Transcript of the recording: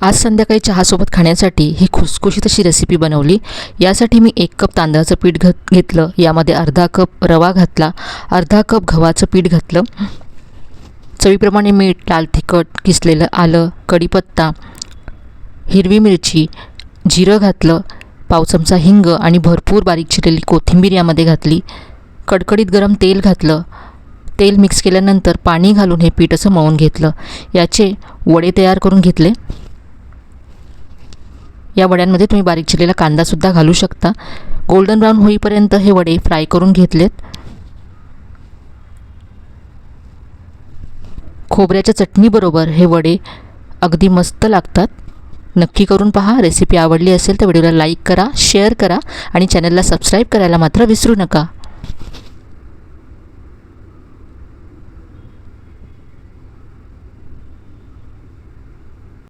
आज संध्याकाळी चहासोबत खाण्यासाठी ही खुसखुशीत अशी रेसिपी बनवली। यासाठी मी 1 कप तांदळाचं पीठ घेतलं, यामध्ये अर्धा कप रवा घातला, अर्धा कप गव्हाचं पीठ घातलं, चवीप्रमाणे मीठ, लाल तिखट, किसलेलं आलं, कढीपत्ता, हिरवी मिरची, जिरं घातलं, पाव चमचा हिंग आणि भरपूर बारीक चिरलेली कोथिंबीर यामध्ये घातली। कडकडीत गरम तेल घातलं। तेल मिक्स केल्यानंतर पाणी घालून हे पीठ असं मळून घेतलं। याचे वडे तयार करून घेतले। या वड्यांमध्ये तुम्ही बारीक चिरलेला कांदासुद्धा घालू शकता। गोल्डन ब्राउन होईपर्यंत हे वडे फ्राय करून घेतलेत। खोबऱ्याच्या चटणीबरोबर हे वडे अगदी मस्त लागतात। नक्की करून पहा। रेसिपी आवडली असेल तर व्हिडिओला लाईक करा, शेअर करा आणि चॅनलला सबस्क्राईब करायला मात्र विसरू नका।